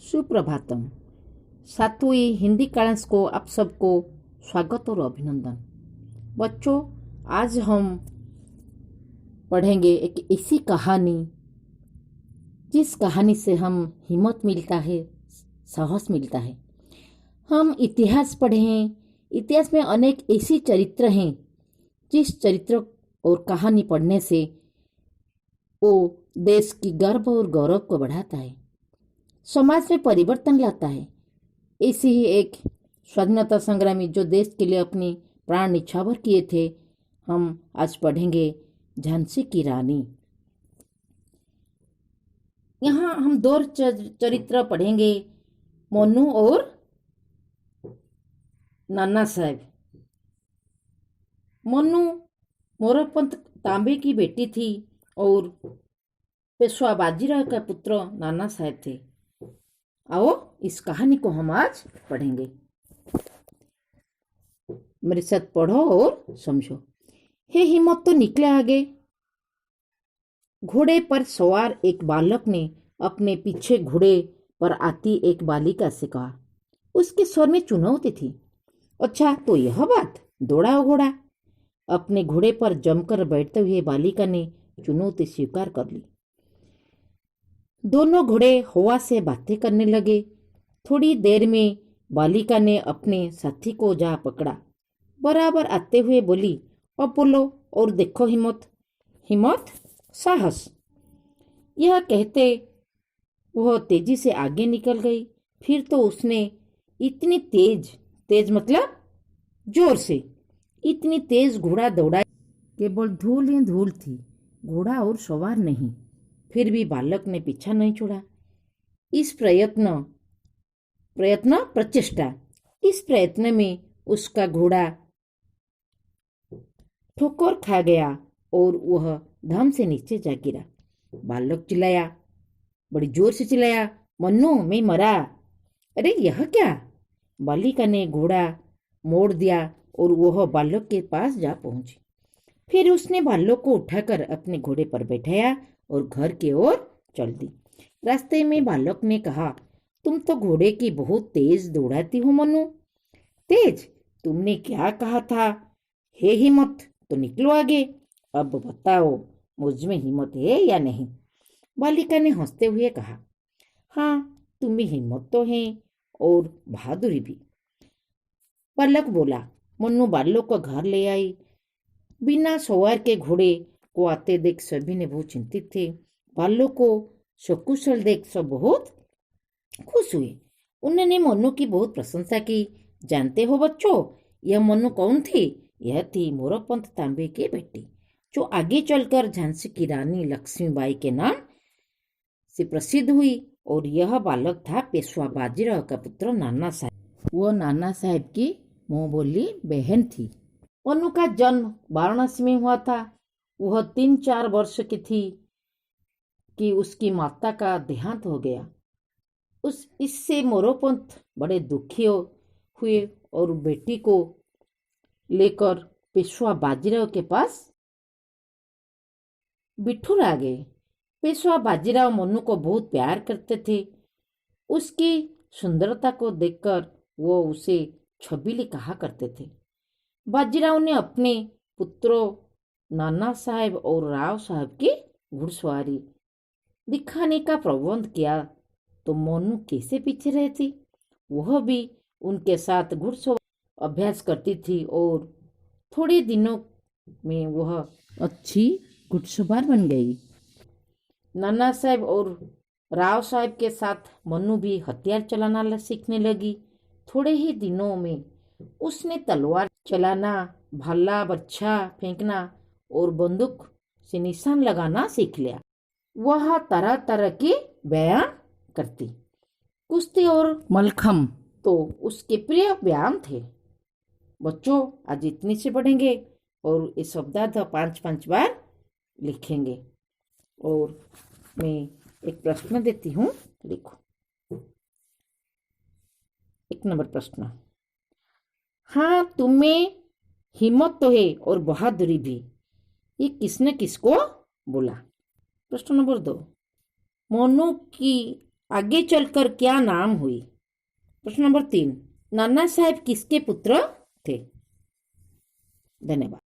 सुप्रभातम। सातवीं हिंदी क्लास को आप सबको स्वागत और अभिनंदन। बच्चों, आज हम पढ़ेंगे एक ऐसी कहानी जिस कहानी से हम हिम्मत मिलता है, साहस मिलता है। हम इतिहास पढ़े हैं। इतिहास में अनेक ऐसी चरित्र हैं जिस चरित्र और कहानी पढ़ने से वो देश की गर्व और गौरव को बढ़ाता है, समाज में परिवर्तन लाता है। ऐसे ही एक स्वाधीनता संग्रामी जो देश के लिए अपनी प्राण न्यौछावर किए थे, हम आज पढ़ेंगे झांसी की रानी। यहाँ हम दो चरित्र पढ़ेंगे, मोनू और नाना साहब। मोनू मोरोपंत तांबे की बेटी थी और पेशवा बाजीराव का पुत्र नाना साहब थे। आओ इस कहानी को हम आज पढ़ेंगे। मेरे साथ पढ़ो और समझो। हे हिम्मत, तो निकले आगे। घोड़े पर सवार एक बालक ने अपने पीछे घोड़े पर आती एक बालिका से कहा। उसके स्वर में चुनौती थी। अच्छा, तो यह बात, दौड़ाओ घोड़ा। अपने घोड़े पर जमकर बैठते हुए बालिका ने चुनौती स्वीकार कर ली। दोनों घोड़े हवा से बातें करने लगे। थोड़ी देर में बालिका ने अपने साथी को जा पकड़ा। बराबर आते हुए बोली, अब बोलो और देखो हिम्मत, हिम्मत, साहस। यह कहते वह तेजी से आगे निकल गई। फिर तो उसने इतनी तेज तेज मतलब जोर से इतनी तेज घोड़ा दौड़ा, केवल धूल ही धूल थी, घोड़ा और सवार नहीं। फिर भी बालक ने पीछा नहीं छोड़ा। इस प्रयत्न में उसका घोड़ा ठोकर खा गया और वह धम से नीचे जा गिरा। बालक चिल्लाया, बड़ी जोर से चिल्लाया, मन्नू, मैं मरा। अरे यह क्या? बालिका ने घोड़ा मोड़ दिया और वह बालक के पास जा पहुंची। फिर उसने बालक को उठाकर अपने घोड़े पर बैठाया और घर की ओर चल दी। रास्ते में बालक ने कहा, तुम तो घोड़े की बहुत तेज दौड़ाती हो मन्नू। तेज? तुमने क्या कहा था? हे हिम्मत, तो निकलो आगे। अब बताओ, मुझ में हिम्मत है या नहीं? बालिका ने हंसते हुए कहा, हाँ, तुम्हें हिम्मत तो है और बहादुरी भी। बालक बोला। मन्नू बालक को घर ले आई। बिना सवार के घोड़े को आते देख सभी ने बहुत चिंतित थे। बालक को सकुशल देख सब बहुत खुश हुए। उन्होंने मन्नू की बहुत प्रशंसा की। जानते हो बच्चों, यह मन्नू कौन थी? यह थी मोरोपंत तांबे की बेटी, जो आगे चलकर झांसी की रानी लक्ष्मीबाई के नाम से प्रसिद्ध हुई। और यह बालक था पेशवा बाजीराव का पुत्र नाना साहब। वह नाना साहब की मुंह बोली बहन थी। मन्नू का जन्म वाराणसी में हुआ था। वह 3-4 वर्ष की थी कि उसकी माता का देहांत हो गया। इससे मोरोपंत बड़े दुखी हुए और बेटी को लेकर पेशवा बाजीराव के पास बिठूर आ गए। पेशवा बाजीराव मन्नू को बहुत प्यार करते थे। उसकी सुंदरता को देखकर वो उसे छबीली कहा करते थे। बाजीराव ने अपने पुत्रों नाना साहब और राव साहब की घुड़सवारी दिखाने का प्रबंध किया, तो मोनू कैसे पीछे रहती। वह भी उनके साथ घुड़सवारी अभ्यास करती थी और थोड़े दिनों में वह अच्छी घुड़सवार बन गई। नाना साहब और राव साहब के साथ मन्नू भी हथियार चलाना सीखने लगी। थोड़े ही दिनों में उसने तलवार चलाना, भाला बर्छा फेंकना और बंदूक से निशान लगाना सीख लिया। वह तरह तरह की व्यायाम करती। कुश्ती और मलखम तो उसके प्रिय व्यायाम थे। बच्चों, आज इतनी से पढ़ेंगे और इस शब्दार्थ 5-5 बार लिखेंगे। और मैं एक प्रश्न देती हूँ, लिखो। 1 नंबर प्रश्न, हाँ, तुम्हें हिम्मत तो है और बहादुरी भी, ये किसने किसको बोला? प्रश्न नंबर 2, मोनू की आगे चलकर क्या नाम हुई? प्रश्न नंबर 3, नाना साहेब किसके पुत्र थे? धन्यवाद।